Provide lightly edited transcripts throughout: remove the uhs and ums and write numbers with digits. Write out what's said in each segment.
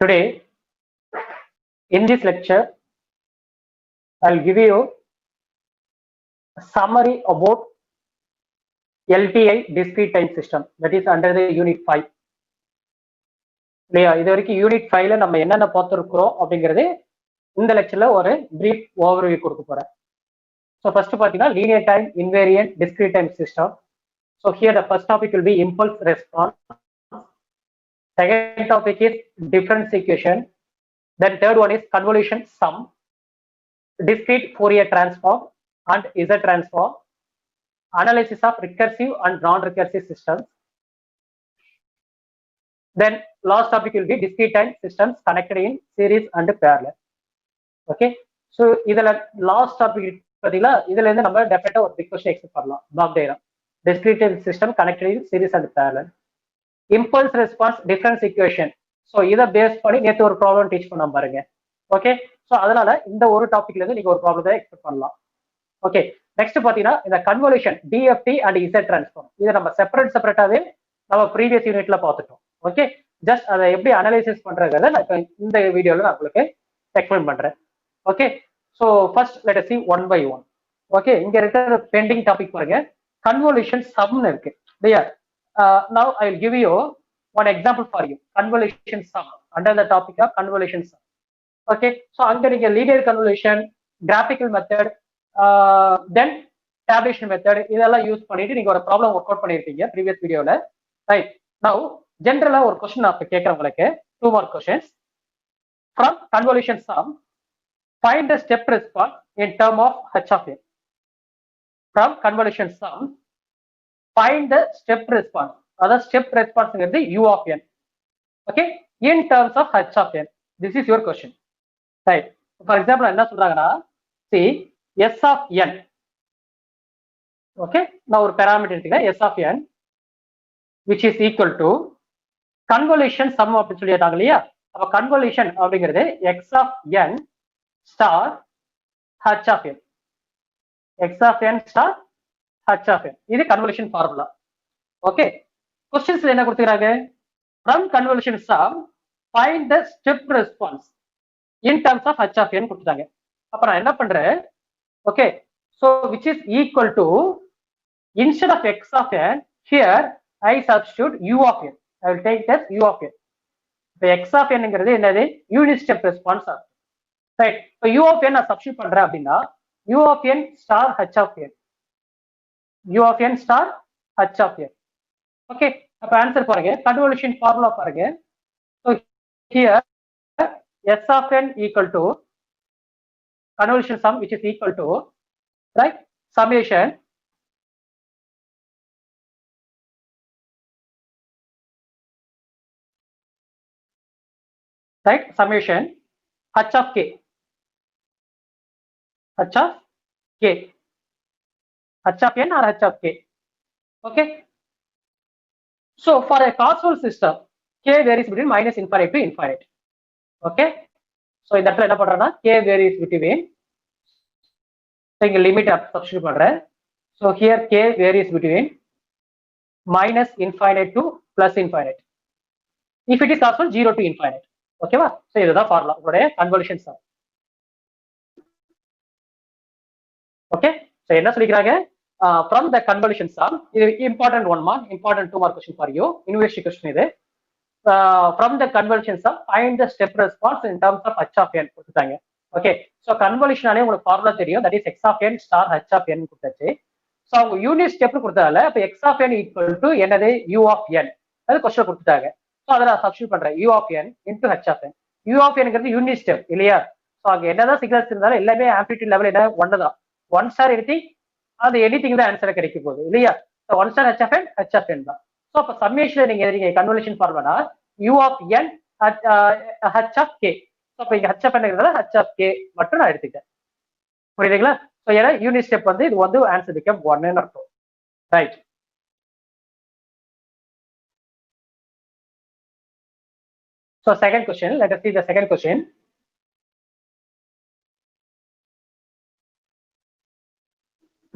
Today, in this lecture, I'll give you a summary about LTI discrete time system that is under the unit 5. இல்லையா இது வரைக்கும் unit 5ல நம்ம என்னென்ன பார்த்துருக்கிறோம் அப்படிங்கிறது இந்த லெக்சர்ல ஒரு பிரீஃப் ஓவர்வியூ கொடுக்க போறேன். ஸோ ஃபர்ஸ்ட் பார்த்தீங்கன்னா linear time invariant discrete time system. So here the first topic will be impulse response. Second topic is difference equation. Then third one is convolution sum, discrete Fourier transform and Z transform, analysis of recursive and non-recursive systems. Then last topic will be discrete time systems connected in series and parallel. Okay, so இதுல last topic பார்த்தீங்களா, இதுல இருந்து நம்ம டெஃபினட்டா ஒரு big question expect பண்ணலாம். Block diagram discrete time system connected in series and parallel. Impulse response difference equation. So இதை base பண்ணி நேற்று ஒரு ப்ராப்ளம் டீச் பண்ண பாருங்க. ஓகே, ஸோ அதனால இந்த ஒரு டாபிக்ல இருந்து நீங்க ஒரு ப்ராப்ளத்தை எக்ஸ்பெக்ட் பண்ணலாம். ஓகே, நெக்ஸ்ட் பாத்தீங்கன்னா இந்த convolution TFT and z transform இதை நம்ம செப்பரேட்டாவே நம்ம ப்ரீவியஸ் யூனிட்ல பார்த்துட்டோம். ஓகே, ஜஸ்ட் அதை எப்படி அனலைசிஸ் பண்றதை நான் இந்த வீடியோல நான் உங்களுக்கு எக்ஸ்பிளைன் பண்றேன். Okay, so first let us see one by one. Okay, இங்க இருக்கிற பெண்டிங் டாபிக் பாருங்க, கன்வல்யூஷன் சம்னு இருக்கு இல்லையா. Now I will give you one example for you. Convolution sum under the topic of convolution sum. Okay, so அங்க நீங்க linear convolution, graphical method, then tabulation method இதெல்லாம் use பண்ணிட்டு நீங்க ஒரு ப்ராப்ளம் ஒர்க் அவுட் பண்ணிருக்கீங்க ப்ரீவியஸ் வீடியோல. Right, now ஜென்ரலா ஒரு கொஸ்டின் நான் கேட்கறேன் உங்களுக்கு. 2 more questions. From convolution sum, find the step response in term of h of n. From convolution sum, find the step response. Other step response is the u of n. Okay, in terms of h of n. This is your question. Right. For example, என்ன சொல்றாங்கன்னா, see s of n. Okay, now ஒரு parameter எடுத்துங்க s of n which is equal to convolution sum அப்படின்னு சொல்லிட்டாங்க இல்லையா. அப்ப convolution அப்படிங்கிறது x of n star h of n. x of n star h of n. இது convolution formula. Okay, क्वेश्चंसல என்ன கொடுத்திருக்காங்க, from convolution sum find the step response in terms of h of n கொடுத்தாங்க. அப்ப நான் என்ன பண்றேன், okay, so which is equal to instead of x of n here I substitute u of n. I will take this u of n. the x of n ங்கிறது என்னது, unit step response. Right, இப்போ u of n நான் substitute பண்றேன் அப்படின்னா u of n star h of n, u of n star h of n. Okay, அப்ப answer பாருங்க, convolution formula பாருங்க. so here s of n equal to convolution sum which is equal to, right, summation right summation h of k, h of k, h of n or h of k. Okay, so for a causal system k varies between minus infinite to infinite. Okay, so இந்த இடத்துல என்ன பண்றேன்னா k varies between, இங்க limit substitute பண்றேன். so here k varies between minus infinite to plus infinite if it is also 0 to infinite. ஓகேவா, so இதுதான் formula உங்களுடைய convolution some. Okay, so என்ன சொல்லிக்கிறாங்க, from the convolution sum, இது important one mark, important 2 mark question for you, university question இது. From the convolution sum find the step response in terms of h of n கொடுத்தாங்க. Okay, so கன்வல்யூஷனாலே உங்களுக்கு formula தெரியும், that is x of n star h of n கொடுத்தாச்சு. So அவங்க unit step கொடுத்ததால அப்ப x of n equal to என்னது, u of n, அது question கொடுத்துட்டாங்க. So அத நான் சப்ஸ்டிட்யூட் பண்றேன், u of n into h of n. u of n ங்கிறது யூனிட் ஸ்டெப் இல்லையா. சோ அங்க என்னதான் சிக்னல்ஸ் இருந்தாலும் எல்லாமே ஆம்ப்ளிட்யூட் லெவல் என்ன ஒன்னு தான், 1 star anything அது எனிதிங் தான் ஆன்சர் கிடைக்க போகுது இல்லையா. So 1 star h of n h of n தான். சோ அப்ப சம்மேஷன்ல நீங்க எழுதிங்க convolution formula u of n h of k. சோ அப்ப இங்க h of n ங்கிறத h of k மட்டும் நான் எடுத்துட்டேன். புரியுதுங்களா. சோ ஏன்னா யூனிட் ஸ்டெப் வந்து இது வந்து ஆன்சர் பிகம் 1 ன்னு அர்த்தம். Right, so second question, let us see the second question.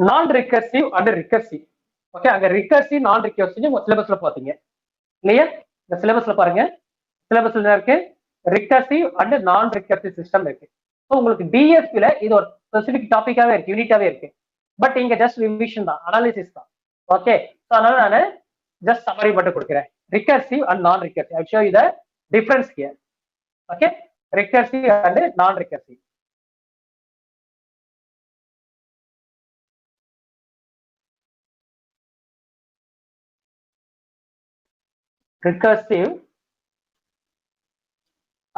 நான் ரிகர்சிவ் அண்ட் ரிகர்சிவ். ஓகே, அங்க ரிகர்சிவ் நான் ரிகர்சிவ் உங்க சிலபஸ்ல பாத்தீங்க இல்லையா. இந்த சிலபஸ்ல பாருங்க, சிலபஸ்ல என்ன இருக்கு, ரிகர்சிவ் அண்ட் நான் ரிகர்சிவ் சிஸ்டம் இருக்கு. ஸோ உங்களுக்கு டிஎஸ்பில இது ஒரு ஸ்பெசிபிக் டாபிக்காவே இருக்கு, யூனிட்டாவே இருக்கு. பட் இங்க ஜஸ்ட் ரிவிஷன் தான், அனாலிசிஸ் தான். ஓகே, ஸோ அதனால நான் ஜஸ்ட் சம்மரி மட்டும் கொடுக்குறேன். ரிகர்சிவ் அண்ட் நான் recursive, I show you the difference here. Okay, recursive and நான் recursive. Recursive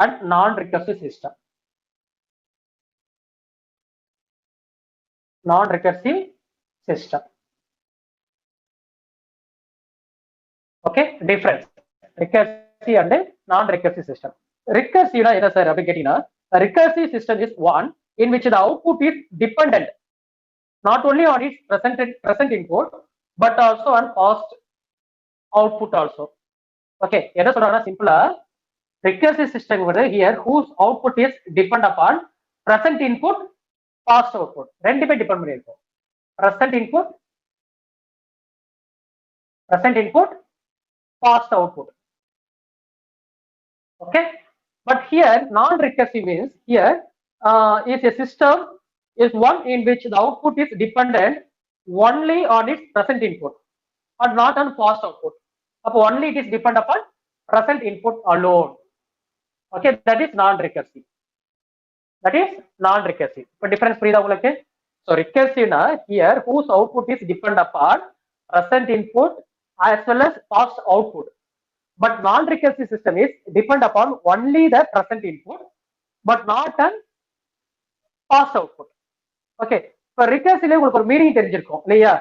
and non-recursive system. Non-recursive system. Okay, difference. Recursive and non-recursive system. Recursive na என்ன sir அப்படி கேட்டீங்கன்னா, recursive system is one in which the output is dependent not only on its present input but also on past output also. Okay, என்ன சொல்றாங்கன்னா சிம்பிளா, recursive system here whose output is depend upon present input, past output. ரெண்டுமே depend பண்ணிருக்கும். present input, past output. Okay, but here non-recursive means here is a system is one in which the output is dependent only on its present input or not on past output. Appo only it is depend upon present input alone. Okay, that is non-recursive. But difference புரியுதா உங்களுக்கு? So recursive na here whose output is depend upon present input as well as past output. But non-recursive system is depend upon only the present input but not on past output. Okay, இப்போ recursive உங்களுக்கு ஒரு meaning தெரிஞ்சிருக்கும் இல்லையா?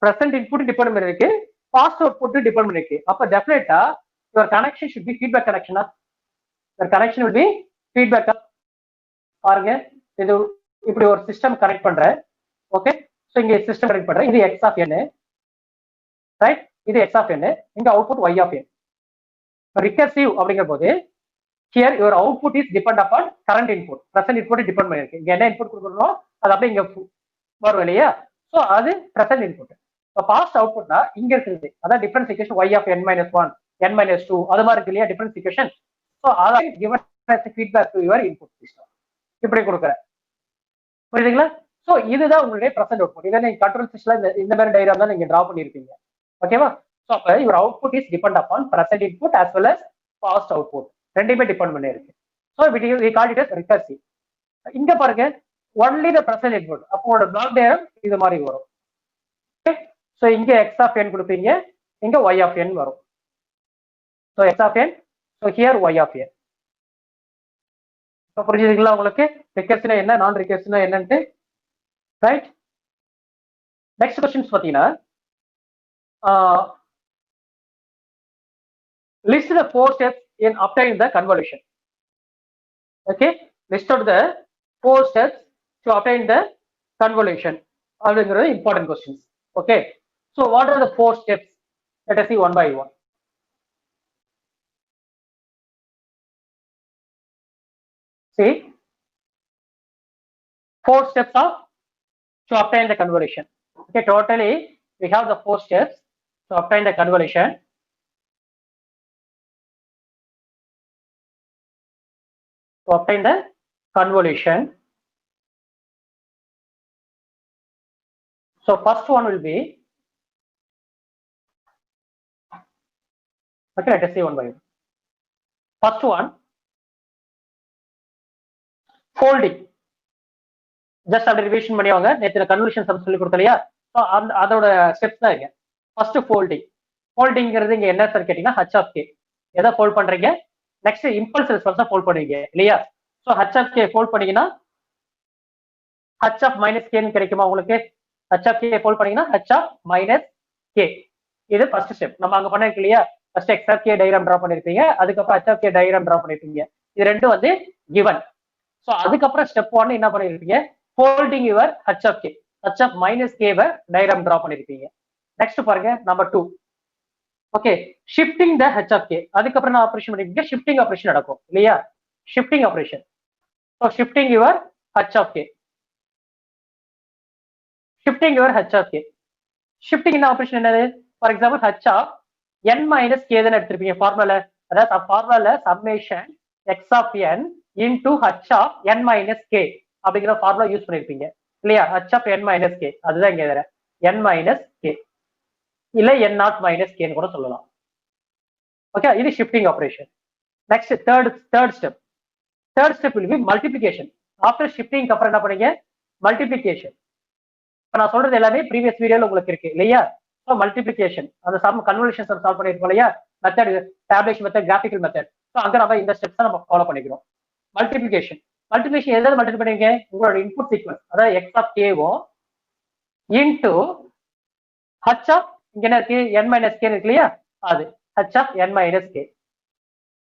present input depend பண்ணிருக்கு, past output depend பண்ணிருக்கு. அப்ப டெஃபினட்டா your connection should be feedback connection. your connection will be feedback. பாருங்க, இது இப்படி ஒரு சிஸ்டம் கனெக்ட் பண்றேன். ஓகே, சோ இங்க சிஸ்டம் கனெக்ட் பண்றேன். இது x of n, ரைட்? இது x of n, இங்க output y of n. recursive அப்படிங்கிற போது here your output is depend upon current input, present input depend பண்ணிருக்கு. இங்க என்ன இன்புட் கொடுக்கறோம் அது அப்படியே இங்க வரும் இல்லையா? சோ அது present input. இப்போ பாஸ்ட் அவுட்புட்னா இங்க இருக்குது, அதான் difference equation y of n minus 1, n minus 2 அது மாதிரி இருக்கு இல்லையா டிஃபரன்ஸ் ஈக்குவேஷன். சோ அத given as feedback to your input system இப்படி கொடுக்குறேன். புரியுதுங்களா? சோ இதுதான் உங்களுடைய present output. இதை நீங்க கண்ட்ரோல் சிஸ்டம்ல இந்த மாதிரி டயகிராம் தான் நீங்க டிரா பண்ணிருப்பீங்க. ஓகேவா? சோ அப்ப your output is depend upon present input as well as past output. ரெண்டுமே டிபெண்ட் பண்ணி இருக்கு. So we call it as recursive. இங்க பாருங்க, only the present input. அப்போ உங்களோட பிளாக் டயகிராம் இது மாதிரி வரும். ஓகே, சோ இங்க x of n கொடுப்பீங்க, இங்க y of n வரும். So x of n, so here y of n. புரிஞ்சுதுங்களா உங்களுக்கு? ரிகர்சிவ்னா என்ன, நான் ரிகர்சிவ்னா என்னன்ட்டு, ரைட்? நெக்ஸ்ட் क्वेश्चंस பாத்தீங்கன்னா, list the 4 steps in obtaining the convolution. Okay, list out the 4 steps to obtain the convolution. அப்படிங்கிறது important questions. Okay, so what are the 4 steps? Let us see one by one. See, 4 steps to obtain the convolution. Okay, totally we have the 4 steps to obtain the convolution. To obtain the convolution. So first one will be, okay, let us see one by one. First one, folding. Just அப்படி revision பண்ணிவாங்க, நேற்று convolution some சொல்லி கொடுத்தலையா? So அதோட steps தான் இங்க. First folding. ஃபோல்டிங்கிறது இங்க என்ன sir கேட்டீங்கன்னா h of k. எதை ஃபோல்ட் பண்றீங்க? நெக்ஸ்ட் இம்பல்ஸ் ரெஸ்பான்ஸா ஃபோல்ட் பண்ணுவீங்க இல்லையா? So h of k fold பண்ணீங்கன்னா h of minus k கிடைக்குமா உங்களுக்கு? h of k ஃபோல்ட் பண்ணீங்கன்னா h of minus k. இது ஃபர்ஸ்ட் ஸ்டெப். நம்ம அங்க பண்ணிருக்கு இல்லையா? First x of k diagram draw பண்ணிருப்பீங்க, அதுக்கப்புறம் h of k diagram draw பண்ணிருப்பீங்க. இது ரெண்டும் வந்து given. ஸோ அதுக்கப்புறம் ஸ்டெப் 1 என்ன பண்ணிருப்பீங்க? folding your h of k, h of minus k வை டயகிராம் டிரா பண்ணிருப்பீங்க. நெக்ஸ்ட் பாருங்க number 2. Okay, shifting the h of k. அதுக்கப்புறம் என்ன ஆபரேஷன் பண்ணிருப்பீங்க? ஷிஃப்டிங் ஆபரேஷன் நடக்கும் இல்லையா? Shifting operation. So shifting your h of k. Shifting your h of k. Shifting என்ன operation என்னது? For example h of n minus k தான் எடுத்திருப்பீங்க formula. அதாவது ஃபார்முலால summation x of n into h of n minus k அப்படிங்கிற formula use பண்ணிருப்பீங்க இல்லையா? h of n minus k அதுதான் இங்க வேற n minus k இல்ல n நாட் minus k ன்னு கூட சொல்லலாம். ஓகே, இது shifting operation. Next third step will be multiplication. After shifting அப்புறம் என்ன பண்ணீங்க? மல்டிபிளிகேஷன். இப்போ நான் சொல்றது எல்லாமே ப்ரீவியஸ் வீடியோல உங்களுக்கு இருக்கு இல்லையா? ஸோ மல்டிபிளிகேஷன் அந்த சம் கன்வல்யூஷன் சால்வ் பண்ணிருக்கோம் இல்லையா? Method tabulation method, graphical method. So அங்க நம்ம இந்த ஸ்டெப்ஸ் நம்ம ஃபாலோ பண்ணிக்கிறோம். மல்டிபிளிகேஷன் எதாவது மல்டிபிள் பண்ணுவீங்க? உங்களோட இன்புட் சீக்வன்ஸ் அதாவது எக்ஸ் ஆஃப் கேவும் இன்டு ஹச் ஆஃப் இங்க என்ன இருக்கு? n மைனஸ் கே இருக்கு இல்லையா? அது h of n minus k.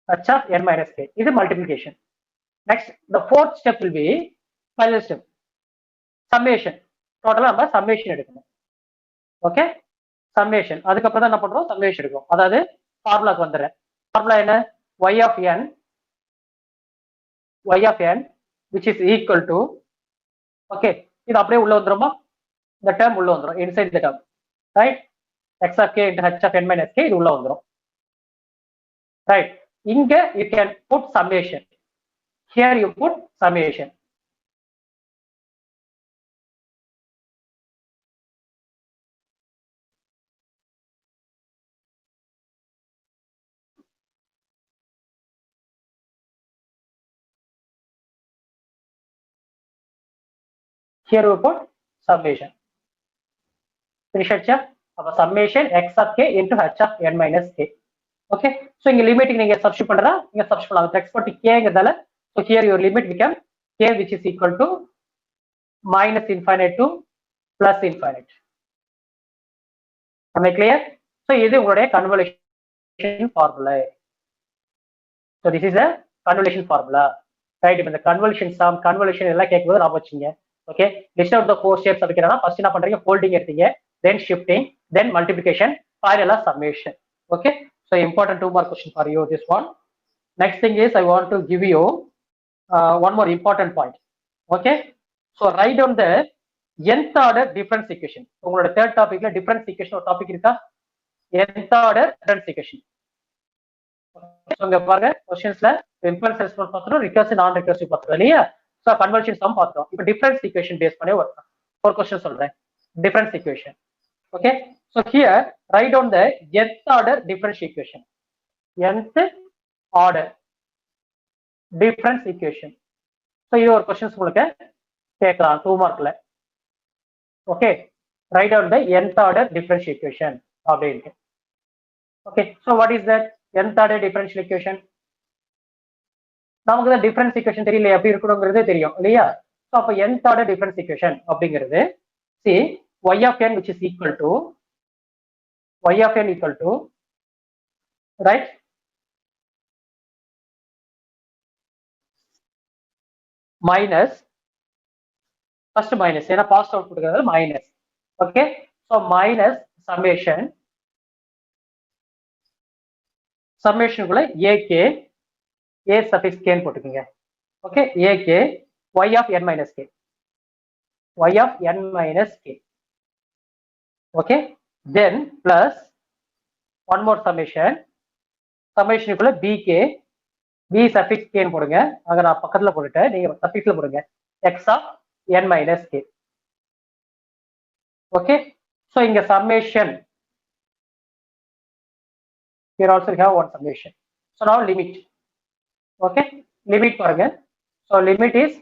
h of n minus k. இது multiplication. Next, the fourth step will be final step. Summation. டோட்டலா நம்ம summation எடுக்கணும். Okay, summation. அதுக்கப்புறம் தான் என்ன பண்றோம்? summation எடுக்கும். அதாவது ஃபார்முலாக்கு வந்துடுறேன். ஃபார்முலா என்ன? y of n which is equal to, okay, இது அப்படியே உள்ள வந்துருமா? இந்த டேர்ம் உள்ள வந்துரும், inside the term, right? x of k into h of n minus k இது உள்ள வந்துரும். Right, இங்க you can put summation. Here you put summation. Here you put summation. Finish it, summation x of k into h of n minus k. Okay, so இங்க limit நீங்க substitute பண்றா, இங்க substitute பண்ணலாம். x பத்தி kங்கறதால, so here your limit become k which is equal to minus infinite to plus infinite. Am I clear? So இது உங்களுடைய convolution formula. So this is a convolution formula, right? இப்ப இந்த convolution sum, convolution எல்லாம் கேட்கும்போது ஞாபகம் வச்சுங்க. Okay, list out the four steps அப்படிங்கறனா first என்ன பண்றீங்க? folding எடுத்தீங்க, then shifting, then multiplication, finally summation. Okay, so important 2 more question for you, this one. Next thing is I want to give you one more important point. Okay, so write down the nth order difference equation. உங்களோட third topicல difference equation ஒரு topic இருக்கா? nth order difference equation. So இங்க பாருங்க, क्वेश्चंसல impulse response பார்த்தோம், recursive non recursive பார்த்தோம் இல்லையா? So convolution sum பார்த்தோம். இப்போ difference equation பேஸ் பண்ணி ஒரு क्वेश्चन சொல்றேன். difference equation. Okay, so here write down the nth order differential equation. nth order difference equation. So இது ஒரு क्वेश्चंस உங்களுக்கு கேட்கலாம் 2 மார்க்ல. Okay, write down the nth order differential equation அப்படினு. Okay, so what is that nth order differential equation? நமக்கு the difference equation தெரியல, எப்படி இருக்கும்ங்கிறது தெரியும் இல்லையா? So அப்ப nth order difference equation அப்படிங்கிறது, see y of n which is equal to right, minus, first minus ஏன்னா passed out கொடுக்கறது minus. Okay, so minus சம்மேஷனுக்குள்ள ak a suffix k ன்னு போட்டுக்கோங்க. Okay, ak y of n minus k, okay, then plus one more சம்மேஷனுக்குள்ள bk b suffix k ன்னு போடுங்க. அங்க நான் பக்கத்துல போட்டுட்டேன், நீங்க சஃபிக்ஸ்ல போடுங்க x of n minus k. okay, so இங்க summation, here also we have one summation. So now limit. Okay, limit பாருங்க. So limit is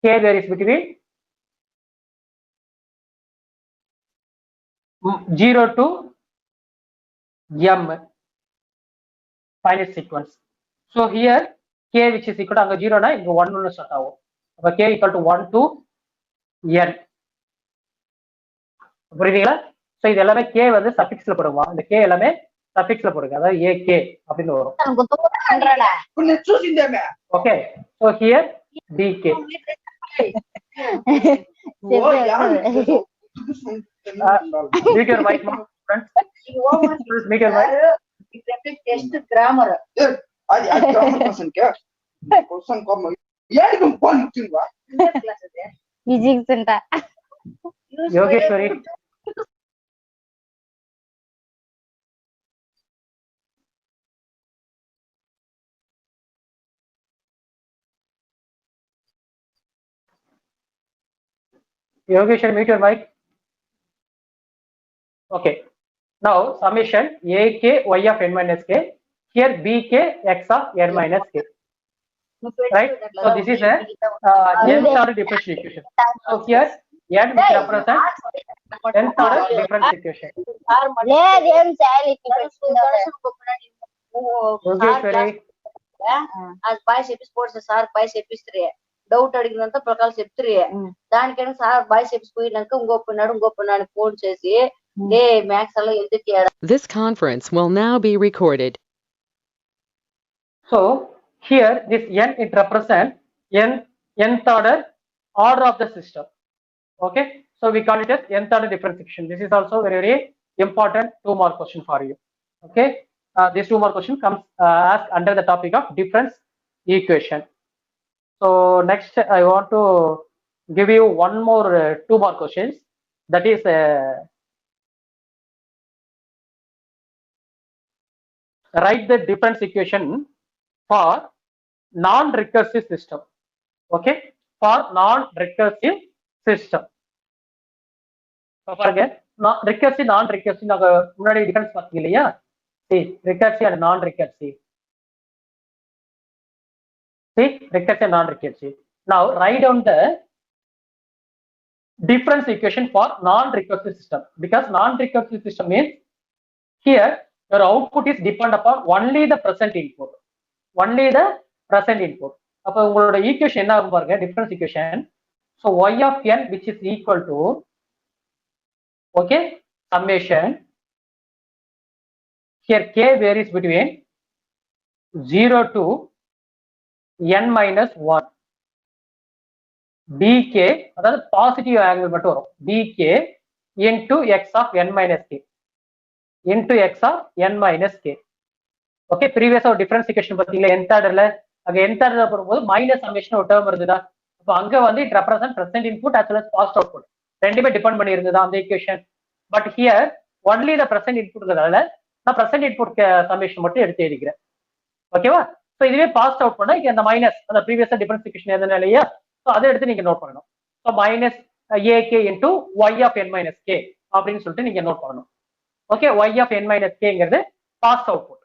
k varies between 0 to m finite sequence. So here k which is equal to அங்க 0 னா இங்க 1 ன்னு start ஆகும். அப்ப k equal to 1 to n. புரியுதுங்களா? So இது எல்லாமே k வந்து சஃபிக்ஸ்ல போடுவோம். இந்த k எல்லாமே சஃபிக்ஸ்ல போடுங்க, அதாவது ak அப்படினு வரும். Okay, so here dk. Mute your mic, friends. Please mute your mic. Test grammar. அது grammar person கே. question come. ஏடிக்கும் போன் முக்கியமா? Physics சென்டா. Yogeshwari. Yogeshwar, mute your mic. Okay. Now summation ak y of n minus k. Here bk x of n minus k. Right? So this is a nth order differential equation. So here n which represents nth order differential equation. లేదు ఏం చేయాలి Yogeshwari, అది bye చెప్పిపోవచ్చు sir bye చెప్పిస్తారు doubt అడిగినంత ప్రకారం చెప్తారు దానికైనా sir bye చెప్పిపోయినాక ఇంకొప్పన్నాడు phone చేసి లే మ్యాథ్స్ అలా ఎందుకు This conference will now be recorded. so here this n it represents nth order of the system. Okay, so we call it as nth order differentiation. This is also very, very important 2 mark question for you. Okay, this 2 mark question comes asked under the topic of difference equation. So next I want to give you one more 2 mark questions, that is write the difference equation for non-recursive system. Okay, for non-recursive system. So பாருங்க recursive non-recursive நாங்க முன்னாடி difference பார்த்தீங்க இல்லையா? See, recursive and non-recursive. See, recursive and non-recursive. Now write down the difference equation for non-recursive system, because non-recursive system means here your output is depend upon only the present input. Only the present input. அப்ப உங்களோட equation என்ன ஆகும் பாருங்க, difference equation. So y of n which is equal to, okay, summation. Here k varies between 0 to n minus 1. dk, அதாவது positive angle மட்டும் வரும், dk into x of n minus k into x of n minus k. Okay, ப்ரீவியஸா ஒரு difference equation பார்த்தீங்களா nth ஆர்டர்ல, அங்க nth ஆர்டர்ல போடும்போது மைனஸ் சம்மேஷன் ஒரு டேர்ம் இருந்ததா, அப்போ அங்க வந்து it represent present input as well as past output ரெண்டுமே டிபெண்ட் பண்ணி இருந்ததா அந்த ஈக்குவேஷன். But here only the present இன்புட்ங்கிறதால நான் பிரசன்ட் இன்புட் சம்மேஷன் மட்டும் எடுத்து எழுதிக்கிறேன். ஓகேவா? ஸோ இதுவே பாஸ்ட் அவுட் பண்ணா இங்க அந்த மைனஸ் அந்த ப்ரீவியஸா டிஃபரன்ஸ் ஈக்குவேஷன் எதுனா இல்லையா, ஸோ அதை எடுத்து நீங்க நோட் பண்ணணும். So minus ak into y of n minus k அப்படின்னு சொல்லிட்டு நீங்க நோட் பண்ணணும். Okay, y of n minus கேங்கிறது பாஸ்ட் அவுட்புட்.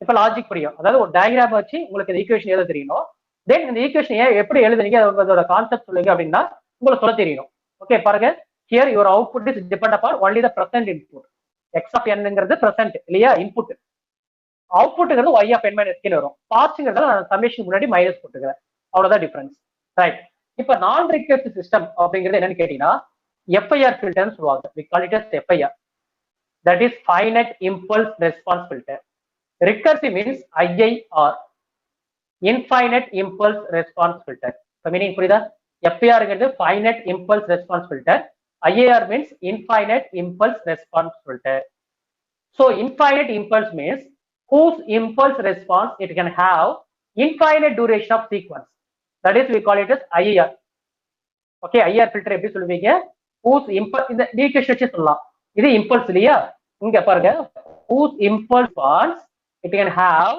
இப்ப லாஜிக் புரியும், அதாவது ஒரு டயக்ராம் வச்சு உங்களுக்கு இந்த ஈக்குவேஷன் எழுத தெரியணும். தென் இந்த ஈக்குவேஷன் எப்படி எழுதுறீங்க அதோட கான்செப்ட் சொல்லுங்க அப்படின்னா உங்களுக்கு சொல்ல தெரியணும். ஓகே பாருங்க, here your output is depend upon only the present input. X of என்ங்கிறது பிரசன்ட் இல்லையா, இன்புட். அவுட்புட்ங்கிறது y of n minus k வரும். பாஸ்ட்ங்கிறத நான் சம்மேஷன் முன்னாடி மைனஸ் போட்டுக்கிறேன், அவ்வளவுதான் டிஃபரன்ஸ். ரைட். இப்ப நான் ரிகர்சிவ் சிஸ்டம் அப்படிங்கிறது என்னன்னு கேட்டீங்கன்னா எஃப்ஐஆர் ஃபில்டர்னு சொல்லுவாங்க. we call it as FIR, that is finite impulse response filter. Recursive means IIR, infinite impulse response filter. இப்ப மீனிங் புரியுதா? FIRங்கிறது finite impulse response filter, IIR means infinite impulse response filter. So infinite impulse means whose impulse response it can have infinite duration of sequence, that is we call it as IIR. Okay, IIR filter எப்படி சொல்லுவீங்க? whose impulse, இந்த equation வச்சு சொல்லலாம், இது impulse இல்லையா, இங்க பாருங்க whose impulse response it can have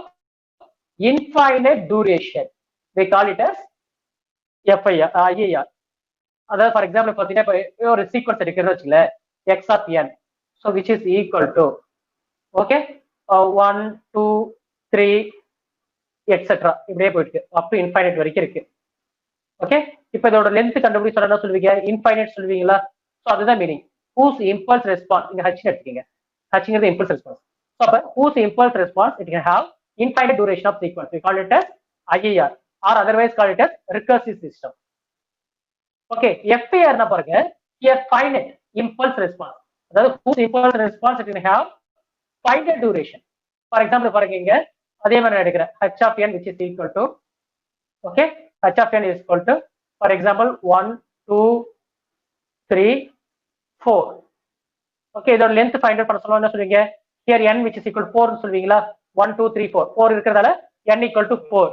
infinite duration, we call it as FIR, IIR. அதாவது ஃபார் எக்ஸாம்பிள் பார்த்தீங்கன்னா ஒரு சீக்வன்ஸ் எடுக்கிறத வச்சுக்கல, x of n, so which is equal to, okay, 1 2 3 etcetera இப்படியே போயிட்டு அப் டு இன்ஃபைனைட் வரைக்கும் இருக்கு. ஓகே, இப்போ இதோட லென்த் கண்டுபிடி சொன்னா சொல்லுவீங்க, இன்ஃபைனைட் சொல்லுவீங்களா? ஸோ அதுதான் மீனிங். whose impulse response, இங்க ஹச் எடுத்துக்கீங்க, ஹச்ங்கிறது இம்பல்ஸ் ரெஸ்பான்ஸ். ஸோ அப்போ whose impulse response it can have infinite duration of sequence, we call it as IIR or otherwise call it as recursive system. Okay, FIR னா பாருங்க, here finite impulse response, அதாவது whose impulse response it can have finite duration. For example பாருங்க, இங்க அதே மாதிரி நான் எடுக்கிறேன் h of n which is equal to, okay, h of n is equal to for example 1 2 3 4. okay, இதோட length find out பண்ண சொல்லுங்க, என்ன சொல்வீங்க? here n which is equal to 4 னு சொல்வீங்களா? 1 2 3 4 4 இருக்கிறதால n equal to 4.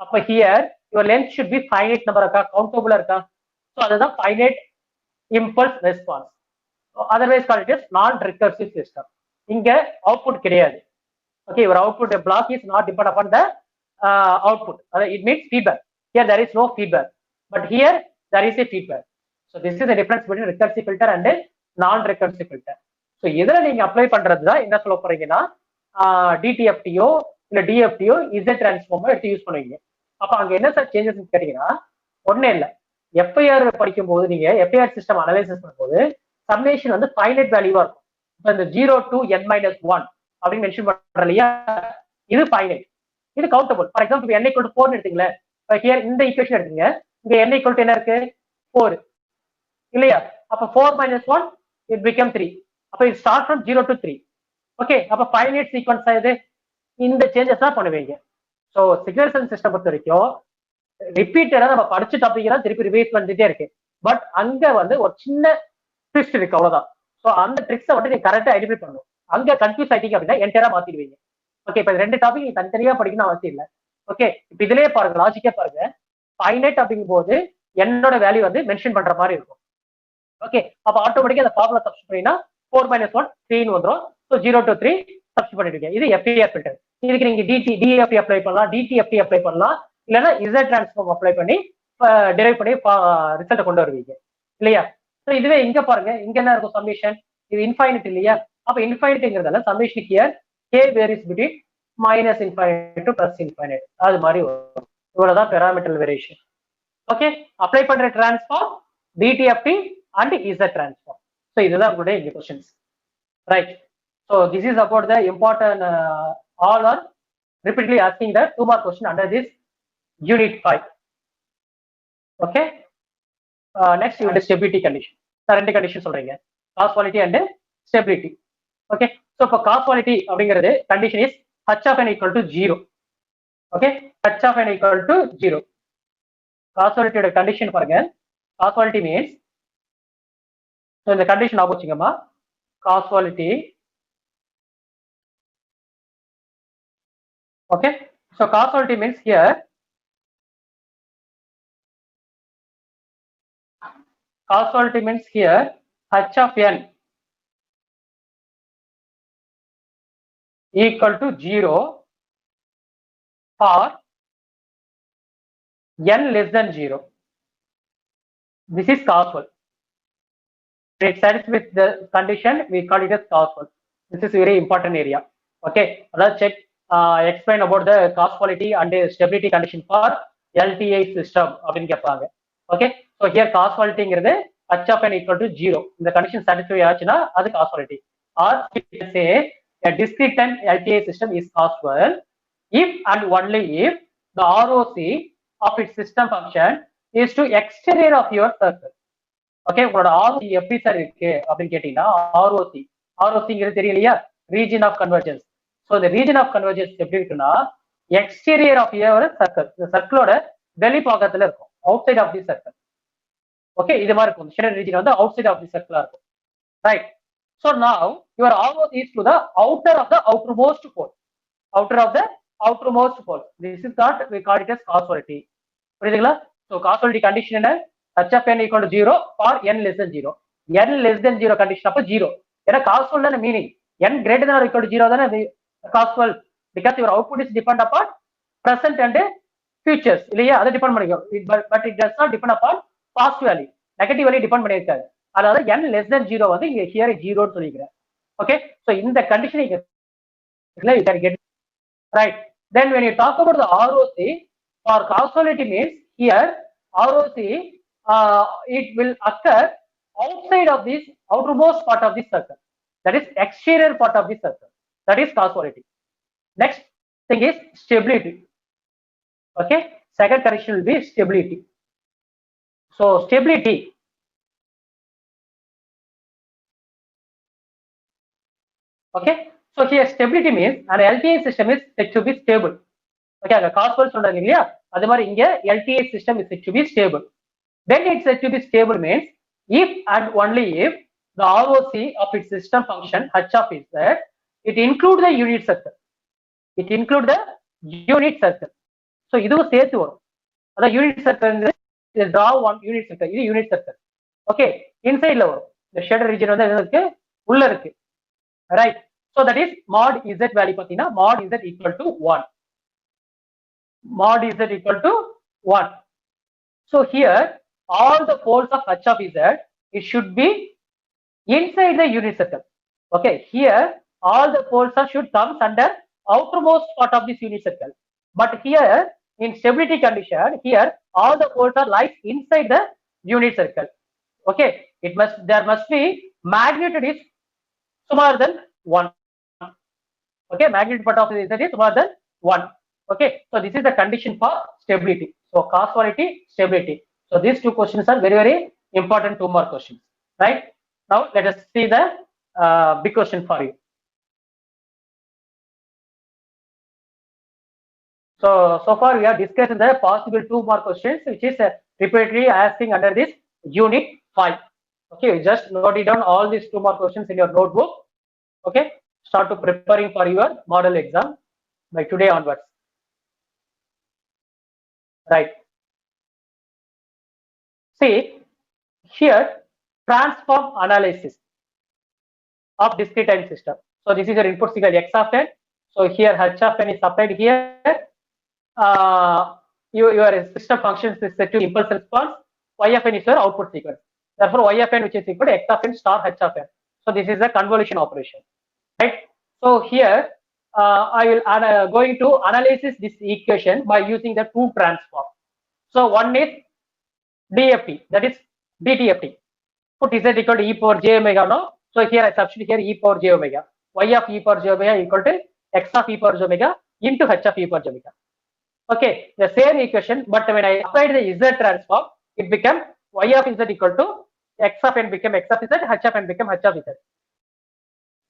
அப்ப here your length should be finite number இருக்கா, கவுண்டபிளா இருக்கா? so அதுதான் finite impulse response, otherwise called it as non recursive system. இங்க அவுட்புட் கிடையாது. okay, your output block is not depend upon the output, it means feedback. Here there is no feedback, but here there is a feedback. So this is the difference between recursive filter and non-recursive filter. So இதுல நீங்க apply பண்றது தான் என்ன சொல்ல போறீங்கன்னா டிடிஎஃப்டியோ இல்ல டிஎஃப்டியோ Z டிரான்ஸ்ஃபார்மோ எடுத்து use பண்ணுவீங்க. அப்ப அங்க என்ன சார் சேஞ்சஸ் கேட்டீங்கன்னா ஒண்ணே இல்ல. எஃப்ஐஆர் படிக்கும் போது நீங்க எஃப்ஐஆர் சிஸ்டம் அனலைசிஸ் பண்ணும்போது சம்மேஷன் வந்து ஃபைனைட் வேல்யூவா இருக்கும். இப்ப இந்த 0 to n-1 அப்படின்னு மென்ஷன் பண்ற இல்லையா, இது ஃபைனைட், இது கவுண்டபிள். ஃபார் எக்ஸாம்பிள் n = 4 எடுத்தீங்களேன், இந்த ஈக்குவேஷன் எடுத்தீங்க, இங்க n = என்ன இருக்கு 4 இல்லையா, அப்ப 4 - 1 இட் பிகம் 3. அப்ப இது ஸ்டார்ட் ஃப்ரம் 0 to 3. ஓகே, அப்ப ஃபைனைட் சீக்வன்ஸ் இது இந்த சேஞ்சஸ் தான் பண்ணுவீங்க. ஸோ சிக்னல் சிஸ்டம் பொறுத்த வரைக்கும் ரிப்பீட்டடா நம்ம படிச்ச டாபிக் தான் திருப்பி ரிவைஸ் பண்ணிட்டே இருக்கு. பட் அங்க வந்து ஒரு சின்ன ட்ரிக்ஸ் இருக்கு, அவ்வளவுதான். ஸோ அந்த ட்ரிக்ஸை வந்து நீங்க கரெக்டா ஐடென்டிஃபை பண்ணணும். அங்க கன்ஃபியூஸ் ஆயிட்டீங்க அப்படின்னா என்டையரா மாத்திடுவீங்க. ஓகே, இப்ப 2 டாபிக் நீங்க தனித்தனியா படிக்கணும் அவசியம் இல்லை. ஓகே, இப்ப இதுலயே பாருங்க, லாஜிக்கே பாருங்க. ஃபைனைட் அப்படிங்கும் போது என்னோட வேல்யூ வந்து மென்ஷன் பண்ற மாதிரி இருக்கும். ஓகே, அப்ப ஆட்டோமேட்டிக்கா அந்த ஃபார்முலா சப்ஸ்டிட் பண்ணினா 4 - 1 3 வந்துரும். ஸோ 0 to 3 சப்ஸ்டிட் பண்ணிடுங்க. இது எஃப்ஐஆர் ஃபில்டர். இதுக்கு நீங்க டிஎஃப்டி அப்ளை பண்ணலாம், டிடிஎஃப்டி அப்ளை பண்ணலாம், இல்லைன்னா இசட் டிரான்ஸ்ஃபார்ம் அப்ளை பண்ணி டிரைவ் பண்ணி ரிசல்ட்டை கொண்டு வருவீங்க இல்லையா. ஸோ இதுவே இங்க பாருங்க, இங்க என்ன இருக்கும் சம்மேஷன், இது இன்ஃபைனிட் இல்லையா. அப்ப இன்ஃபைனிட்ங்கிறதால summation here k varies between -∞ to +∞. அது மாதிரி வரும். இவ்வளவுதான் பெராமீட்டர் வேரியேஷன். ஓகே, அப்ளை பண்ற transform DTFT and z transform. So இதுதான் உங்களுடைய இங்க questions, right. So this is about the important all are repeatedly asking the 2 mark question under this unit 5. Okay, next you have stability condition. ரெண்டு condition சொல்றீங்க, causality and stability. Okay, so for causality அப்படிங்கிறது condition is h of n equal to 0. Okay, h of n equal to 0. causality ஓட condition பாருங்க. causality means, so இந்த condition ஞாபகம் வச்சுக்கோமா, causality. Okay, so causality means here h of n equal to 0 for n less than 0. This is causal. It satisfies with the condition, we call it as causal. This is very important area. Okay, let's check. Explain about the causality and stability condition for LTI system அப்படின்னு கேட்பாங்க. Okay, so here காஸ்வாலிட்டிங்கிறது h of n equal to 0. இந்த condition satisfy ஆச்சுன்னா அது causality. Or say a discrete time LTI system is causal if and only if the ROC of its system function is to exterior of your circle. Okay, உங்களோட ROC எப்படி sir இருக்கு அப்படின்னு கேட்டீங்கன்னா ROCங்கிறது தெரியலையா, region of convergence. So இந்த region of convergence எப்படி இருக்குன்னா exterior of your circle, இந்த சர்க்கிளோட வெளி பாகத்துல இருக்கும், outside of the circle. Okay, இது மாதிரி இருக்கும். ஷேடட் ரீஜன் வந்து அவுட் சைட் ஆஃப் தி சர்க்கிளா இருக்கும், right. So now your ROC is to the outer of the outermost pole. This is what we call it as causality. புரியுதுங்களா? So காசுவாலிட்டி condition என்ன, h of n equal to 0 for n less than 0. n less than 0 condition அப்ப 0. ஏன்னா causal தானே meaning, n greater than or equal to 0 தானே causal, because your output is depend upon present and futures இல்லையா, அதை depend பண்ணிக்கும். But it does not depend upon positive value, negative value depend பண்ணியிருக்காது. அதாவது n less than 0 வந்து இங்க here 0ன்னு சொல்லிக்கிறேன். Okay, so இந்த condition you can get right. Then when you talk about the ROC for causality means here ROC it will occur outside of this outermost part of this circle, that is exterior part of this circle, that is causality. Next thing is stability. Okay, second condition will be stability. So stability, okay, so here stability means an LTI system is said to be stable. Okay, அங்க causal சொல்றாங்க இல்லையா, அது மாதிரி இங்க LTI system is said to be stable. Then it's said to be stable means if and only if the ROC of its system function h of is that it include the unit circle. So இதுவும் சேர்த்து வரும். அதான் unit சர்க்கிள்ங்கிறது, இது draw one unit circle, இது unit circle. Okay, இன்சைட்ல வரும். இந்த shaded region வந்து எது இருக்கு, உள்ள இருக்கு, right. So that is mod z value பாத்தீங்கன்னா mod z equal to 1. So here all the poles of h of z, it should be inside the unit circle. Okay, here all the poles are should come under outermost part of this unit circle. But here in stability condition, here all the poles are lies inside the unit circle. Okay, there must be magnitude is smaller than 1. Okay, magnitude part of the z is smaller than 1. Okay, so this is the condition for stability. So causality, stability. So these two questions are very, very important, 2 more questions, right? Now let us see the big question for you. So far we have discussed the possible 2 more questions, which is repeatedly asking under this unit 5. Okay, just note it down all these 2 more questions in your notebook. Okay, start to preparing for your model exam by today onwards. Right. See here, transform analysis of discrete time system. So this is your input signal x of n. So here h of n is applied here. Your system functions is set to impulse response. Y of n is your output sequence. Therefore, y of n, which is equal to x of n star h of n. So this is a convolution operation, right? So here I will going to analyze this equation by using the 2 transform. So one is DFT, that is DTFT. Put z equal to e power j omega now. So here I substitute here e power j omega. Y of e power j omega equal to x of e power j omega into h of e power j omega. Okay, the same equation, but when I applied the z transform, it became y of z equal to x of n became x of z, h of n became h of z.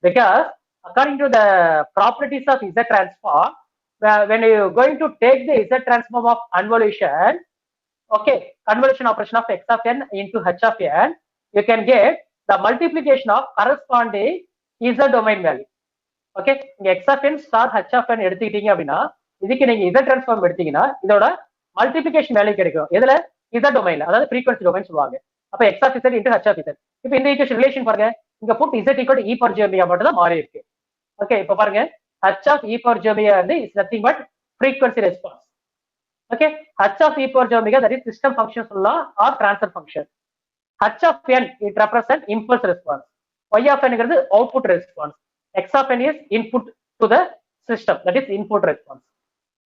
Because according to the properties of z transform, when you are going to take the z transform of convolution, okay, convolution operation of x of n into h of n, you can get the multiplication of corresponding z domain value. Okay, x of n star h of n எடுத்துக்கிட்டீங்க அப்படின்னா இதுக்கு நீங்க z transform எடுத்தீங்கன்னா இதோட multiplication value கிடைக்கும். எதுல? z டொமைன்ல, அதாவது frequency domain சொல்லுவாங்க. அப்ப x of z into h of z. இப்போ இந்த ஈக்குவேஷன் ரிலேஷன் பாருங்க, இங்க put z equal to e power j omega மட்டும் தான் மாறி இருக்கு. ஓகே, இப்போ பாருங்க h of e power j omega வந்து is nothing but frequency response. Okay, h of e power j omega, that is system function சொல்லலாம் or transfer function. h of n, it represent impulse response. Y of n is output response. X of n is input to the system, that is input response.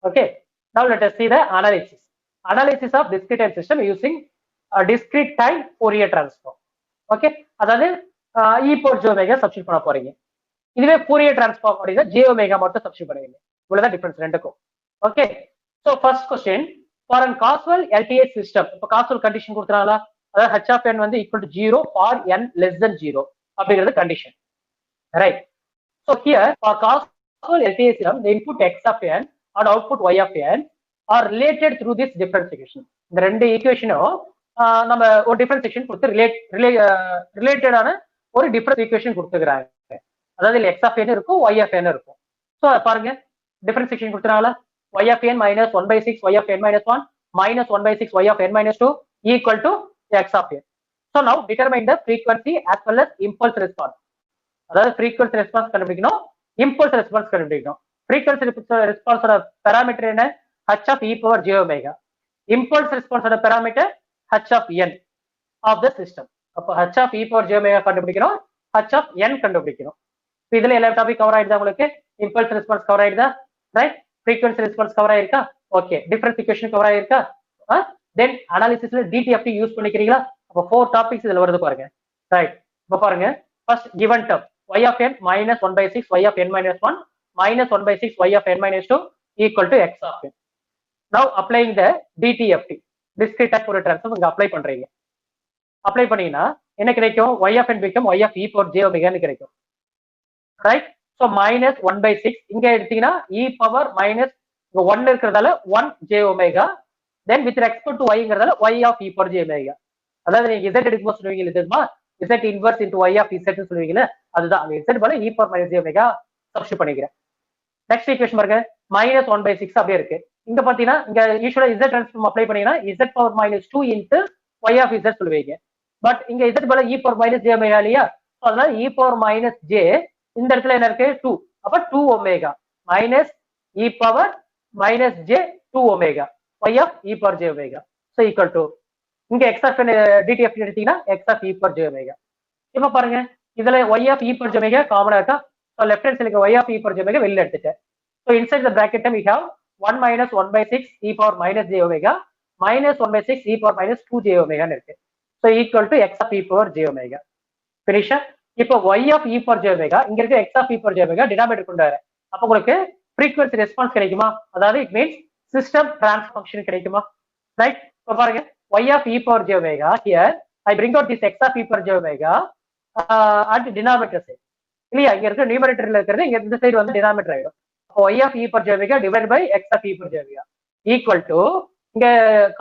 Okay, now let us see the analysis of discrete time system using a discrete time Fourier transform. Okay, அதாவது e power j omega substitute பண்ண போறீங்க. இதுவே Fourier transform அப்படினா j omega மட்டும் substitute பண்ணுவீங்க. இவ்வளவுதான் difference ரெண்டுக்கும். Okay, so first question, for an causal LTI system, இப்போ causal condition கொடுத்தறாங்களா, அதாவது h of n வந்து equal to 0 for n less than 0 அப்படிங்கிறது condition, right? So here for causal LTI system, the input x of n and output y of n are related through this differentiation. இந்த ரெண்டு ஈக்குவேஷனும் நம்ம ஒரு differentiation கொடுத்து ரிலேட்டடான ஒரு difference equation கொடுத்துக்கிறாங்க. அதாவது x of n இருக்கும், y of n இருக்கும். ஸோ பாருங்க differentiation கொடுத்துறாங்களா, y of n minus 1/6 y of n minus 1 minus 1/6 y of n minus 2 equal to x of n. So now determine the frequency as well as impulse response. அதாவது frequency response கண்டுபிடிக்கணும், impulse response கண்டுபிடிக்கணும். frequency response ஓட parameter என்ன? h of e power j omega. impulse response ஓட parameter h of n of the system. அப்போ h of e power j omega கண்டுபிடிக்கணும், h of n கண்டுபிடிக்கணும். இதுல எல்லா டாபிக் கவர் ஆயிடுதா உங்களுக்கு? impulse response கவர் ஆயிடுதா, ரைட்? frequency response கவர் ஆயிருக்கா? Okay, difference equation cover ஆயிருக்கா? தென் அனாலிசிஸ்ல DTFT யூஸ் பண்ணிக்கிறீங்களா? அப்போ 4 டாபிக்ஸ் இதுல வருது பாருங்க, ரைட்? இப்போ பாருங்க, first given term y of n minus 1/6 y of n minus 1 minus 1/6 y of n minus 2 equal to x of n. Now applying the DTFT, discrete time Fourier transform, இங்க apply பண்றீங்க. Apply பண்ணீங்கன்னா என்ன கிடைக்கும்? y of n become y of e power j omega ன்னு கிடைக்கும், right? So minus 1/6 இங்க எடுத்தீங்கன்னா e power minus 1 இருக்கிறதால 1 j omega, then with respect to y ங்கிறதால y of e power j omega. அதாவது நீங்க z எடுக்கும்போது சொல்லுவீங்க தெரியுமா, z inverse into y of z ன்னு சொல்லுவீங்கல்ல, அதுதான் அங்க z பதிலா e power minus j omega substitute பண்ணிக்கிறேன். நெக்ஸ்ட் ஈக்குவேஷன் பாருங்க, minus 1/6 அப்படியே இருக்கு. இங்க பாத்தீங்கன்னா இங்க யூசுவலா z டிரான்ஸ்ஃபார்ம் அப்ளை பண்ணீங்கன்னா z power minus 2 into y of z சொல்லுவீங்க. பட் இங்க z பதிலா e power minus j omega இல்லையா, அதனால e power minus j இந்த இடத்துல என்ன இருக்கு? 2. அப்ப 2 omega minus e power minus j 2 omega y of e power j omega. So equal to இங்க x of dtf எடுத்தீங்கன்னா x of e per j omega. இப்ப பாருங்க இதுல y of e per j omega காமனா இருக்கா. So left hand சைடுக்கு y of e per j omega வெளில எடுத்துட்டேன். So inside the bracket we have 1 minus 1 by 6 e power minus j omega minus 1 by 6 e power minus 2 j omega இருக்கு. So equal to x of e power j omega. ஃபினிஷா. இப்போ y of e per j omega இங்க இருக்க x of e per j omega denominator கொண்டு வரேன். அப்ப உங்களுக்கு frequency response கிடைக்குமா? அதாவது it means system transfer function கிடைக்குமா? ரைட். இப்போ பாருங்க y of e power j omega here I bring out this x of e power j omega at denominator side. இல்லையா, இங்க இருக்க நியூமரேட்டர்ல இருக்கிறது இங்க இந்த சைடு வந்து டினாமினேட்டர் ஆயிடும். y of e per j omega divided by x of e per j omega equal to இங்க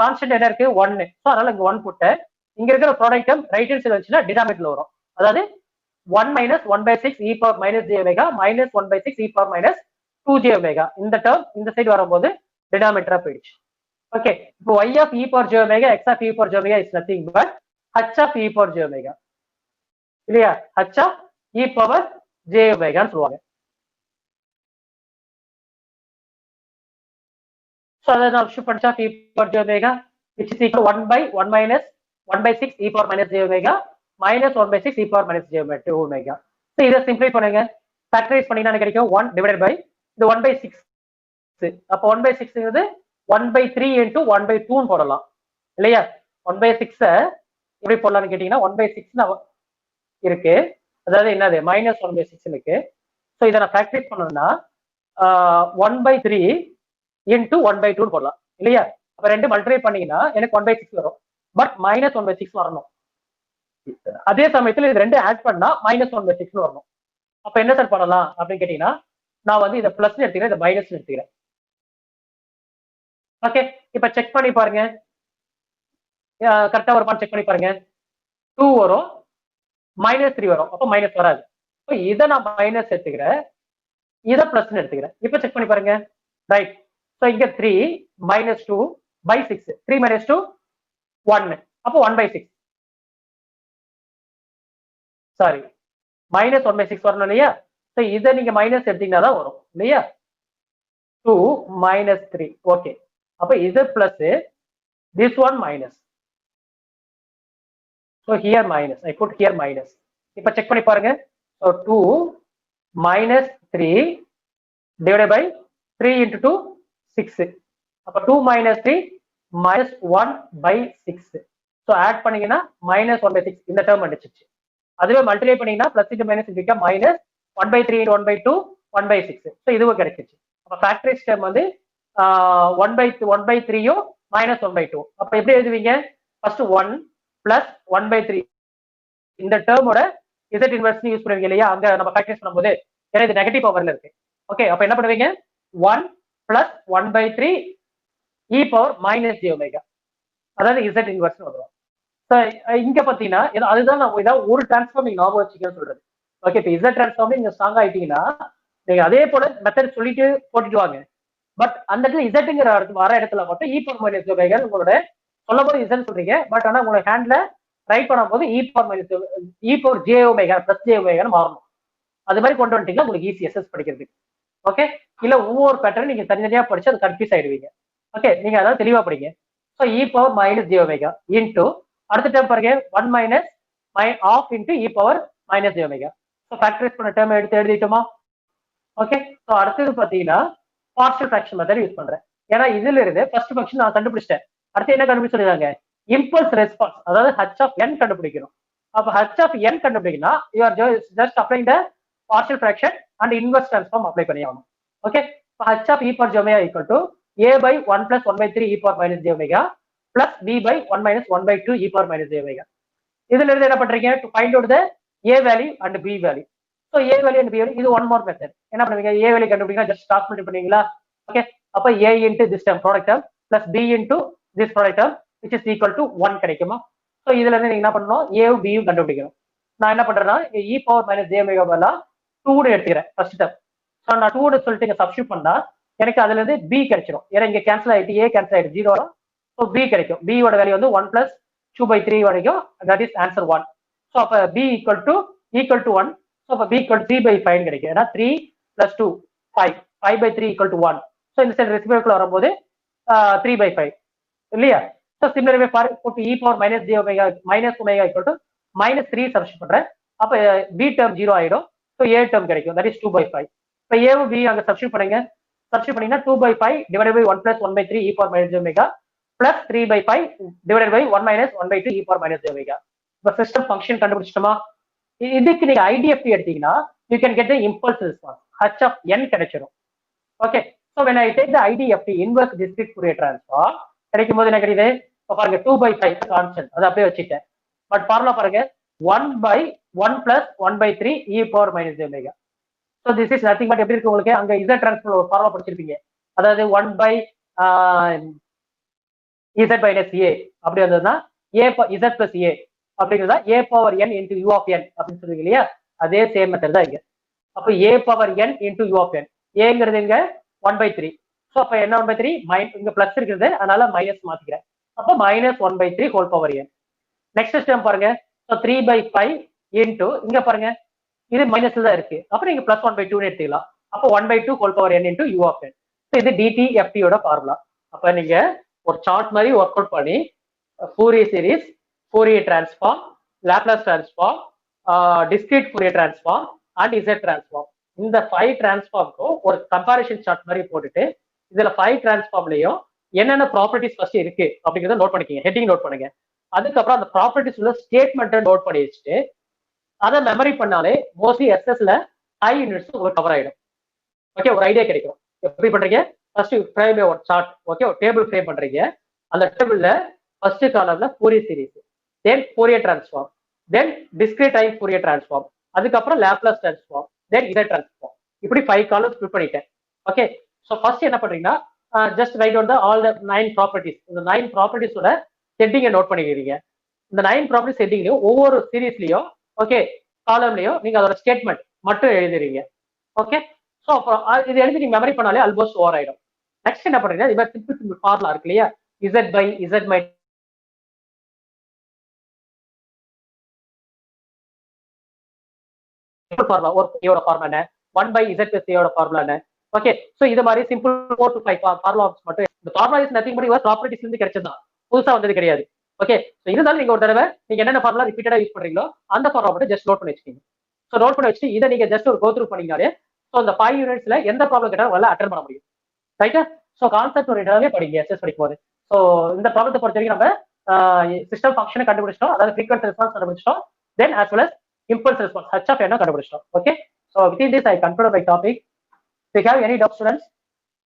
constant என்ன இருக்கு 1. சோ அதனால இங்க 1 போட்டேன். இங்க இருக்கிற product term right hand side வந்துச்சுன்னா டினாமினேட்டர்ல வரும். அதாவது 1 minus 1 by 6 e power minus j omega minus 1 by 6 e power minus 2 j omega. இந்த டேர்ம் இந்த சைடு வரும்போது டினாமினேட்டரா போயிடுச்சு. ஓகே. இப்போ y of e power j omega x of e power j omega is nothing but h of e power j omega. இல்லையா, h of e power j omega ன்னு சொல்லுவாங்க. So அதை நான் shift பண்ணா e power j omega which is equal to 1 by 1 minus 1 by 6 e power minus j omega minus 1 by 6 e power minus j omega. So இதை சிம்பிளை பண்ணுங்க. Factorise பண்ணீங்கன்னா கிடைக்கும் 1 divided by இந்த 1 by 6. அப்போ 1 by 6 ங்கிறது 1 by 3 into 1 by 2 ன்னு போடலாம். இல்லையா, 1 by 6 எப்படி போடலாம்னு கேட்டீங்கன்னா 1 by 6 இருக்கு. அதாவது என்னது minus 1 by 6 இருக்கு. ஸோ இதை நான் ஃபேக்டரைஸ் பண்ணணும்னா 1 by 3 into 1 by 2 போடலாம். இல்லையா, அப்ப ரெண்டு மல்டிப்ளை பண்ணீங்கன்னா எனக்கு 1 by 6 வரும். பட் மைனஸ் 1 by 6 வரணும். அதே சமயத்துல இது ரெண்டு ஆட் பண்ணா மைனஸ் 1 by 6 வரணும். அப்ப என்ன சார் பண்ணலாம் அப்படின்னு கேட்டீங்கன்னா நான் வந்து இதை பிளஸ் எடுத்துக்கிறேன், இதை மைனஸ் எடுத்துக்கிறேன். ஓகே. இப்ப செக் பண்ணி பாருங்க, கரெக்டா வருமானு செக் பண்ணி பாருங்க. 2 வரும், மைனஸ் 3 வரும், அப்ப மைனஸ் வராது. இப்போ இதை நான் மைனஸ் எடுத்துக்கிறேன், இதை பிளஸ் எடுத்துக்கிறேன். இப்ப செக் பண்ணி பாருங்க. ரைட். ஸோ இங்க 3 minus 2 by 6. 3 minus 2 1. அப்போ 1 by 6. சாரி, மைனஸ் 1 by 6 வரணும் இல்லையா. ஸோ இதை நீங்க மைனஸ் எடுத்தீங்கன்னா தான் வரும் இல்லையா. 2 minus 3. ஓகே. அப்ப இது plus, this one minus. So here minus, I put here minus. இப்ப செக் பண்ணி பாருங்க. So 2 minus 3 divided by 3 into 2 6. அப்ப 2 minus 3 minus 1 by 6. So add பண்ணீங்கன்னா மைனஸ் 1 by 6 இந்த டேர்ம் வந்துச்சு. அதுவே மல்டிப்ளை பண்ணீங்கன்னா plus into minus into minus 1 by 3 1 by 2 1 by 6. So இதுவும் கிடைச்சிச்சு. அப்ப ஃபேக்டரைஸ் டேர்ம் வந்து 1 by 3யும் மைனஸ் 1 by 2. அப்ப எப்படி எழுதுவீங்க? ஃபர்ஸ்ட் 1 பிளஸ் 1 by 3 இந்த டேர்மோட இசட் இன்வெர்ஸ் யூஸ் பண்ணுவீங்க இல்லையா, அங்க நம்ம ஃபேக்டரைஸ் பண்ணும்போது. ஏன்னா இது நெகட்டிவ் பவர்ல இருக்கு. ஓகே. அப்ப என்ன பண்ணுவீங்க? 1 plus 1 by 3 e power minus j omega. அதாவது z inverse வந்துரும். ஸோ இங்க பாத்தீங்கன்னா அதுதான் நம்ம இதாவது ஒரு டிரான்ஸ்ஃபார்ம் நீங்க ஞாபகம் வச்சுக்கன்னு சொல்றது. ஓகே. இப்போ z டிரான்ஸ்ஃபார்ம் நீங்க ஸ்ட்ராங் ஆயிட்டீங்கன்னா நீங்க அதே போல மெத்தட் சொல்லிட்டு போட்டுட்டு வாங்க. பட் அந்த இடத்துல இசட்டுங்கிற வர இடத்துல மட்டும் e power minus j omega உங்களோட சொல்லும் போது இசட் சொல்றீங்க. பட் ஆனா உங்களோட ஹேண்ட்ல ரைட் பண்ணும்போது e power minus e power j omega plus j omega மாறணும். அது மாதிரி கொண்டு வந்துட்டீங்கன்னா உங்களுக்கு ஈஸி எஸ்எஸ் படிக்கிறதுக்கு. ஓகே. இல்ல ஒவ்வொரு பேட்டர்ன் நீங்க தனித்தனியா படிச்சு அது கன்ஃபியூஸ் ஆயிடுவீங்க. ஓகே. நீங்க அதாவது தெளிவா படிங்க. So e power minus j omega into அடுத்த டேர்ம் பாருங்க 1 minus half into e power minus j omega. So factorise பண்ண டேர்ம் எடுத்து எழுதிட்டோமா? ஓகே. ஸோ அடுத்தது பாத்தீங்கன்னா பார்ஷியல் ஃபிராக்ஷன் மெத்தட் யூஸ் பண்றேன். ஏன்னா இதுல இருந்து ஃபர்ஸ்ட் ஃபங்க்ஷன் நான் கண்டுபிடிச்சிட்டேன். அடுத்து என்ன கண்டுபிடிச்சிருக்காங்க? இம்பல்ஸ் ரெஸ்பான்ஸ், அதாவது h of n கண்டுபிடிக்கணும். அப்ப h of n கண்டுபிடிக்கணும்னா you are just applying the partial fraction and inverse transform apply பண்ணி ஆகணும். Okay. h of e power j omega equal to a by 1 plus 1 by 3 e power minus j omega plus b by 1 minus 1 by 2 e power minus j omega. இதுல இருந்து என்ன பண்றீங்க? to find out the a value and b value. so a value and b value இது one more method. என்ன பண்ணுவீங்க? a value கண்டுபிடிக்கணும், just cross multiply பண்ணுவீங்களா? Okay. அப்ப a into this term product term plus b into this product term which is equal to 1 கிடைக்குமா? so இதுல இருந்து நீங்க என்ன பண்ணணும்? a b கண்டுபிடிக்கணும். நான் என்ன பண்றேன்னா e power minus j omega பதிலா 2 எடுத்துக்கிறேன் ஃபர்ஸ்ட் டேர்ம். ஸோ நான் 2 சொல்லிட்டு இங்க சப்ஸ்டியூட் பண்ணா எனக்கு அதுல இருந்து b கிடைச்சிடும். ஏன்னா இங்க கேன்சல் ஆயிட்டு a கேன்சல் ஆயிட்டு 0 வரும். ஸோ b கிடைக்கும். b யோட வேல்யூ வந்து 1 plus 2 by 3 வரைக்கும், தட் இஸ் ஆன்சர் 1. ஸோ அப்ப b equal to 1. ஸோ அப்ப b equal to 3 by 5 கிடைக்கும். ஏன்னா 3 plus 2 5 5 by 3 equal to 1. So இந்த சைடு ரெசிபியர்க்குள்ள வரும்போது 3 by 5 இல்லையா? So similarly for put e power minus j omega minus omega equal to minus 3 substitute பண்றேன். அப்ப b term 0 ஆயிடும். So a term கிடைக்கும். That is 2/5. இப்ப a b அங்க substitute பண்ணுங்க. Substitute பண்ணீங்கன்னா 2/5 divided by 1 plus 1/3 e power minus j omega plus 3/5 divided by 1 minus 1/2 e power minus j omega. இப்ப system function கண்டுபிடிச்சிட்டோமா? இதுக்கு நீங்க IDFT எடுத்தீங்கன்னா you can get the impulse response h of n கிடைச்சிடும். Okay, so when I take the IDFT inverse discrete Fourier transform கிடைக்கும் போது என்ன கிடைக்குது? இப்ப பாருங்க 2/5 கான்ஸ்டன்ட் அதை அப்படியே வச்சுட்டேன். பட் ஃபார்முலா பாருங்க 1/1 plus 1/3 e power minus j omega. So this is nothing but எப்படி இருக்கு உங்களுக்கு அங்க z டிரான்ஸ்ஃபார்ம் ஒரு ஃபார்முலா படிச்சிருப்பீங்க. அதாவது 1 by z minus a அப்படி வந்ததுன்னா a z plus a அப்படிங்கிறதா a power n into u of n அப்படின்னு சொல்லுவீங்க இல்லையா? அதே சேம் மெத்தட் தான் இங்க. அப்ப a power n into u of n ஏங்கிறது இங்க 1/3. ஸோ அப்ப என்ன 1/3 இங்க பிளஸ் இருக்குது அதனால மைனஸ் மாத்திக்கிறேன். அப்ப minus 1/3 whole power n. Next step பாருங்க. ஸோ 3/5 into இங்க பாருங்க இது மைனஸ்ல தான் இருக்கு. அப்புறம் நீங்க பிளஸ் 1/2 எடுத்துக்கலாம். அப்போ 1/2 whole power n into u of n. So இது DTFT யோட ஃபார்முலா. அப்ப நீங்க ஒரு சார்ட் மாதிரி ஒர்க் அவுட் பண்ணி Fourier series, Fourier transform, Laplace transform, discrete Fourier transform and z transform இந்த 5 டிரான்ஸ்ஃபார்முக்கும் ஒரு கம்பாரிஷன் சார்ட் மாதிரி போட்டுட்டு இதுல 5 டிரான்ஸ்ஃபார்ம்லயும் என்னென்ன ப்ராப்பர்ட்டிஸ் ஃபர்ஸ்ட் இருக்கு அப்படிங்கிறத நோட் பண்ணிக்கங்க. ஹெட்டிங் நோட் பண்ணுங்க. அதுக்கப்புறம் அந்த ப்ராப்பர்ட்டிஸ் உள்ள ஸ்டேட்மெண்ட்டை நோட் பண்ணி வச்சுட்டு அதை மெமரி பண்ணாலே மோஸ்ட்லி எஸ்எஸ்ல 5 யூனிட்ஸ் உங்களுக்கு கவர் ஆயிடும். ஓகே, ஒரு ஐடியா கிடைக்கும். எப்படி பண்றீங்க? ஃபர்ஸ்ட் ஃப்ரேம் ஒரு சார்ட், ஓகே, ஒரு டேபிள் ஃப்ரேம் பண்றீங்க. அந்த டேபிள்ல ஃபர்ஸ்ட் காலம்ல ஃபோரியர் சீரிஸ், தென் ஃபோரியர் டிரான்ஸ்ஃபார்ம், தென் டிஸ்கிரீட் டைம் ஃபோரியர் டிரான்ஸ்ஃபார்ம், அதுக்கப்புறம் லாப்லாஸ் டிரான்ஸ்ஃபார்ம், தென் இசட் டிரான்ஸ்ஃபார்ம். இப்படி 5 காலம் ஸ்பிளிட் பண்ணிட்டேன். ஓகே, ஸோ ஃபர்ஸ்ட் என்ன பண்றீங்கன்னா just right on the all the 9 properties. இந்த 9 ப்ராப்பர்ட்டிஸோட ஹெட்டிங்கை நோட் பண்ணிக்கிறீங்க. இந்த 9 ப்ராப்பர்ட்டிஸ் ஹெட்டிங்லயும் ஒவ்வொரு சீரீஸ்லயும் ஓகே காலம்லயும் நீங்க அதோட ஸ்டேட்மெண்ட் மட்டும் எழுதுறீங்க. ஓகே, ஸோ அப்புறம் இது எழுதி நீங்க மெமரி பண்ணாலே ஆல்மோஸ்ட் ஓவர் ஆயிடும். நெக்ஸ்ட் என்ன பண்றீங்க? இது மாதிரி சிம்பிள் சிம்பிள் ஃபார்முலா இருக்கு இல்லையா? Z by z my formula ஒரு ஃபார்முலா என்ன, 1 by z plus a யோட ஃபார்முலா என்ன. ஓகே, ஸோ இது மாதிரி சிம்பிள் 4 to 5 ஃபார்முலாஸ் மட்டும். இந்த formula is nothing but your ப்ராப்பர்ட்டிஸ்ல இருந்து கிடைச்சதுதான், புதுசா வந்தது கிடையாது. ஓகே, ஸோ இருந்தாலும் நீங்க ஒரு தடவை நீங்க என்னென்ன ஃபார்முலா ரிப்பீட்டடா யூஸ் பண்றீங்களோ அந்த ஃபார்முலா மட்டும் ஜஸ்ட் நோட் பண்ணி வச்சுக்கீங்க. ஸோ நோட் பண்ணி வச்சு இதை நீங்க ஜஸ்ட் ஒரு கோ த்ரூ பண்ணீங்கனாலே ஸோ அந்த 5 யூனிட்ஸ்ல எந்த ப்ராப்ளம் கேட்டாலும் நல்லா அட்டன் பண்ண முடியும். ரைட்டா? ஸோ கான்செப்ட் ஒரு இடமே படிங்க எஸ்எஸ் படிக்கும் போது. ஸோ இந்த ப்ராப்ளத்தை பொறுத்த வரைக்கும் நம்ம சிஸ்டம் ஃபங்க்ஷனை கண்டுபிடிச்சிட்டோம், அதாவது ஃப்ரீக்வன்சி ரெஸ்பான்ஸ் கண்டுபிடிச்சிட்டோம், தென் as well as impulse response h of n கண்டுபிடிச்சிட்டோம். Okay, so within this I conclude my topic. If you have any doubts students,